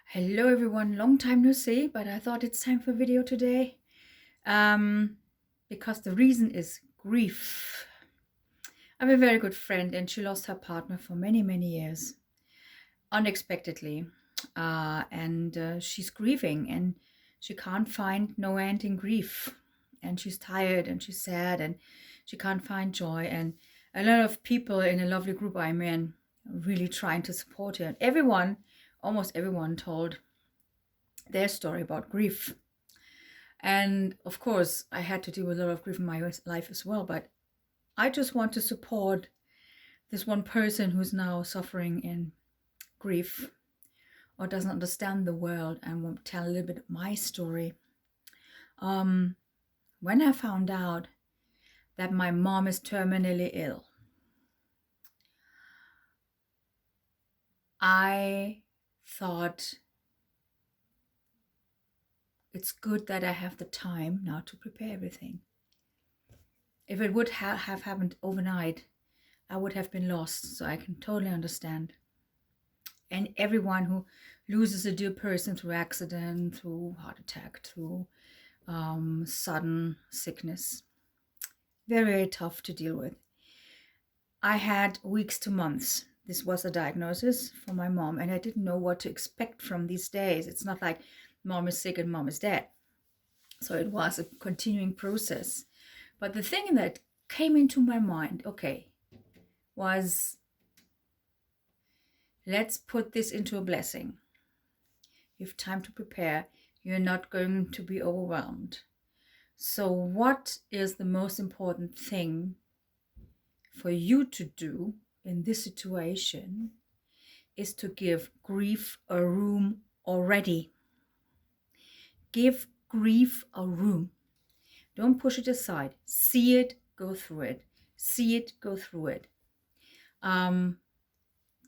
Hello everyone, long time no see, but I thought it's time for a video today because the reason is grief. I have a very good friend and she lost her partner for many years unexpectedly, and she's grieving and she can't find no end in grief, and she's tired and she's sad and she can't find joy, and a lot of people in a lovely group I'm in are really trying to support her, and almost everyone told their story about grief. And of course, I had to deal with a lot of grief in my life as well. But I just want to support this one person who's now suffering in grief or doesn't understand the world, and will tell a little bit of my story. When I found out that my mom is terminally ill, I thought it's good that I have the time now to prepare everything. If it would have happened overnight, I would have been lost. So I can totally understand. And everyone who loses a dear person through accident, through heart attack, through sudden sickness, very tough to deal with. I had weeks to months. This was a diagnosis for my mom, and I didn't know what to expect from these days. It's not like mom is sick and mom is dead. So it was a continuing process. But the thing that came into my mind, was let's put this into a blessing. You have time to prepare. You're not going to be overwhelmed. So what is the most important thing for you to do in this situation is to give grief a room already. Give grief a room. Don't push it aside. See it, go through it. See it, go through it.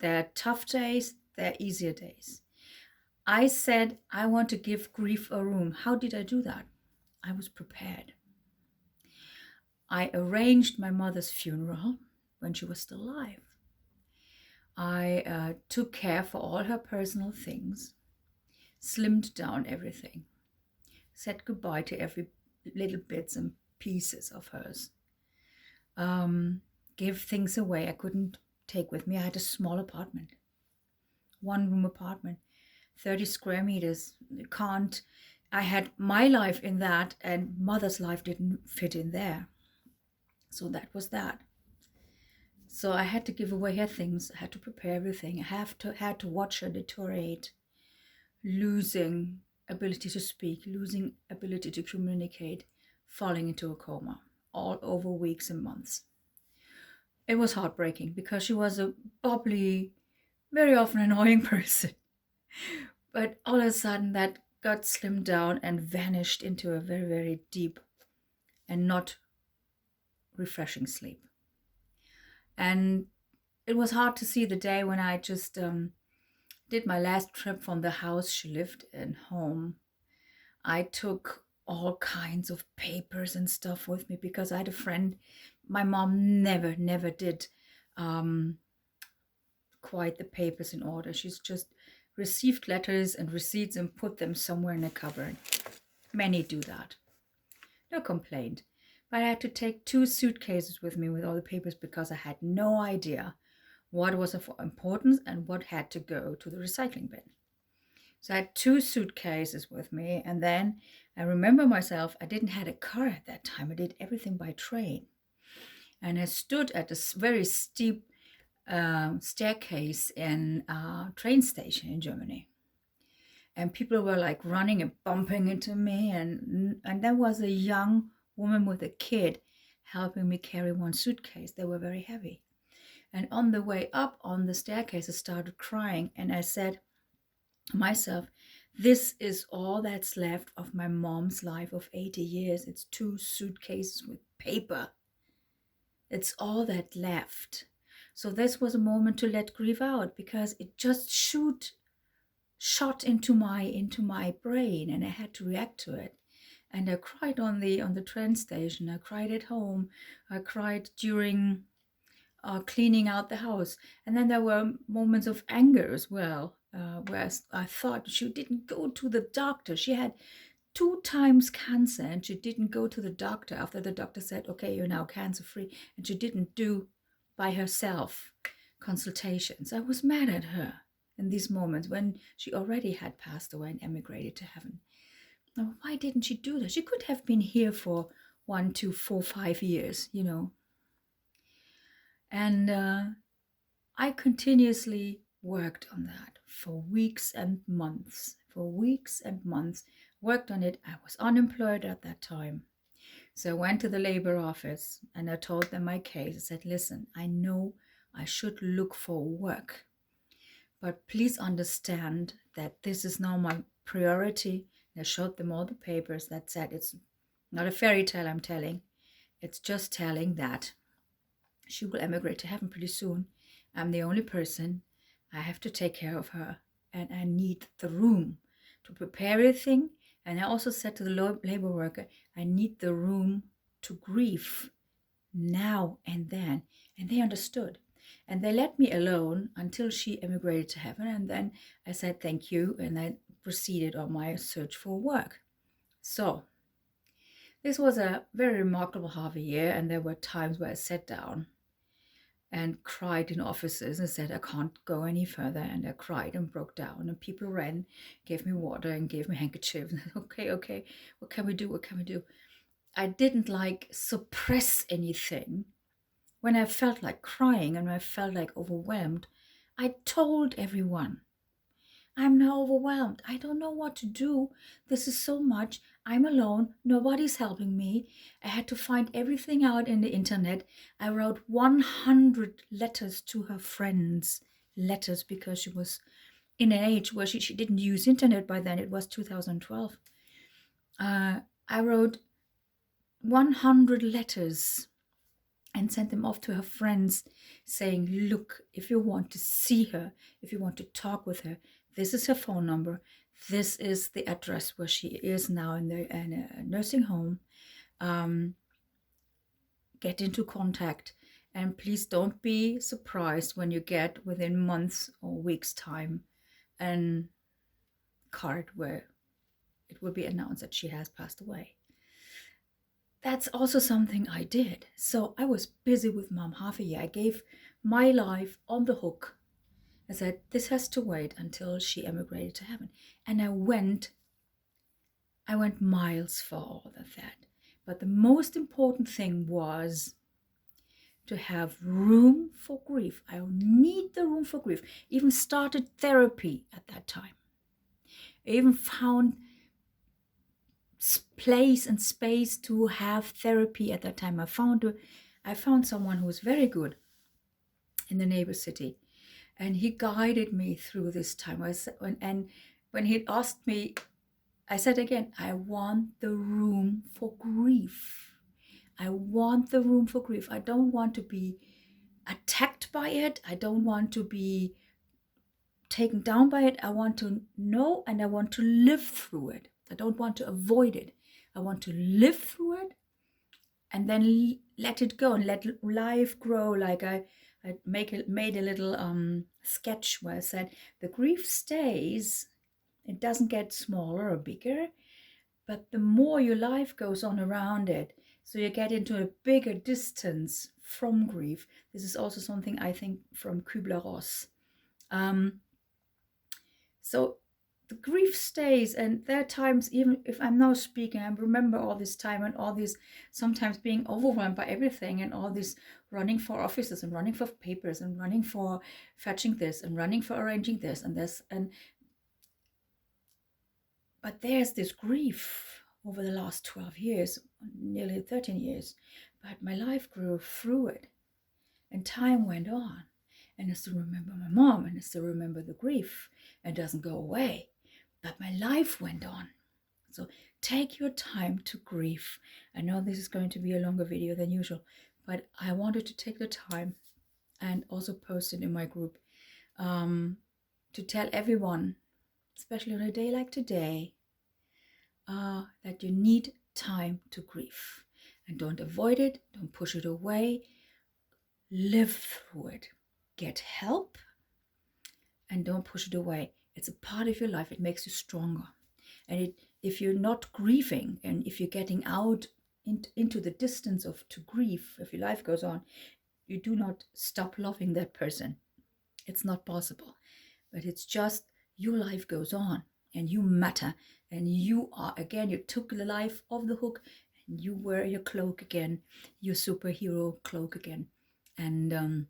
There are tough days, there are easier days. I said I want to give grief a room. How did I do that? I was prepared. I arranged my mother's funeral when she was still alive. I took care for all her personal things, slimmed down everything, said goodbye to every little bits and pieces of hers, gave things away I couldn't take with me. I had a small apartment, 1-room apartment, 30 square meters. I had my life in that, and mother's life didn't fit in there. So that was that. So I had to give away her things. I had to prepare everything. I had to watch her deteriorate, losing ability to speak, losing ability to communicate, falling into a coma, all over weeks and months. It was heartbreaking because she was a bubbly, very often annoying person. But all of a sudden that got slimmed down and vanished into a very deep and not refreshing sleep. And it was hard to see the day when I just did my last trip from the house she lived in home. I took all kinds of papers and stuff with me because I had a friend. My mom never did quite the papers in order. She's just received letters and receipts and put them somewhere in a cupboard. Many do that. No complaint. But I had to take 2 suitcases with me with all the papers because I had no idea what was of importance and what had to go to the recycling bin. So I had 2 suitcases with me, and then I remember myself, I didn't have a car at that time. I did everything by train. And I stood at this very steep staircase in a train station in Germany. And people were like running and bumping into me, and there was a young woman with a kid helping me carry 1 suitcase. They were very heavy. And on the way up on the staircase, I started crying, and I said to myself, this is all that's left of my mom's life of 80 years. It's 2 suitcases with paper. It's all that left. So this was a moment to let grief out, because it just shot into my brain, and I had to react to it. And I cried on the train station. I cried at home. I cried during cleaning out the house. And then there were moments of anger as well. whereas I thought she didn't go to the doctor. She had 2 times cancer and she didn't go to the doctor after the doctor said, okay, you're now cancer free. And she didn't do by herself consultations. I was mad at her in these moments when she already had passed away and emigrated to heaven. Now, why didn't she do that? She could have been here for 1, 2, 4, 5 years, you know. And I continuously worked on that for weeks and months. Worked on it. I was unemployed at that time. So I went to the labor office and I told them my case. I said, listen, I know I should look for work, but please understand that this is now my priority. And I showed them all the papers that said it's not a fairy tale I'm telling. It's just telling that she will emigrate to heaven pretty soon. I'm the only person. I have to take care of her. And I need the room to prepare everything. And I also said to the labor worker, I need the room to grieve now and then. And they understood. And they let me alone until she emigrated to heaven. And then I said, thank you. And I proceeded on my search for work. So this was a very remarkable half a year. And there were times where I sat down and cried in offices and said, I can't go any further. And I cried and broke down. And people ran, gave me water and gave me handkerchiefs. Okay, what can we do? I didn't suppress anything. When I felt like crying and I felt like overwhelmed, I told everyone, I'm now overwhelmed. I don't know what to do. This is so much. I'm alone. Nobody's helping me. I had to find everything out in the internet. I wrote 100 letters to her friends. Letters because she was in an age where she didn't use internet by then. It was 2012. I wrote 100 letters and sent them off to her friends saying, look, if you want to see her, if you want to talk with her, this is her phone number. This is the address where she is now in a nursing home. Get into contact. And please don't be surprised when you get within months or weeks' time a card where it will be announced that she has passed away. That's also something I did. So I was busy with Mom half a year. I gave my life on the hook. I said, this has to wait until she emigrated to heaven. And I went miles for all of that. But the most important thing was to have room for grief. I need the room for grief. Even started therapy at that time. I even found place and space to have therapy at that time. I found someone who was very good in the neighbor city. And he guided me through this time. And when he asked me, I said again, I want the room for grief. I want the room for grief. I don't want to be attacked by it. I don't want to be taken down by it. I want to know and I want to live through it. I don't want to avoid it. I want to live through it and then let it go and let life grow. Like I made a little sketch where I said, the grief stays. It doesn't get smaller or bigger, but the more your life goes on around it, so you get into a bigger distance from grief. This is also something I think from Kübler-Ross. So the grief stays, and there are times, even if I'm now speaking, I remember all this time and all this, sometimes being overwhelmed by everything and all this running for offices and running for papers and running for fetching this and running for arranging this and this. But there's this grief over the last 12 years, nearly 13 years, but my life grew through it and time went on. And I still remember my mom and I still remember the grief. It doesn't go away. But my life went on. So take your time to grieve. I know this is going to be a longer video than usual, but I wanted to take the time and also post it in my group to tell everyone, especially on a day like today, that you need time to grieve. And don't avoid it. Don't push it away. Live through it. Get help and don't push it away. It's a part of your life. It makes you stronger. And if you're not grieving, and if you're getting out into the distance to grief, if your life goes on, you do not stop loving that person. It's not possible. But it's just your life goes on, and you matter, and you are, again, you took the life off the hook, and you wear your cloak again, your superhero cloak again, and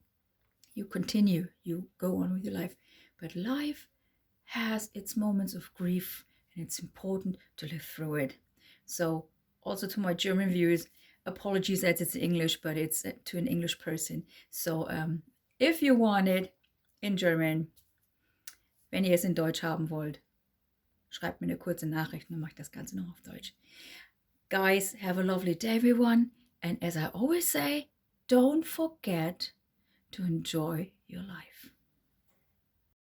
you continue, you go on with your life. But life has its moments of grief, and it's important to live through it. So also to my German viewers, apologies that it's English, but it's to an English person. So if you want it in German, wenn ihr es in Deutsch haben wollt, schreibt mir eine kurze Nachricht, dann mache ich das Ganze noch auf Deutsch. Guys, have a lovely day, everyone. And as I always say, don't forget to enjoy your life.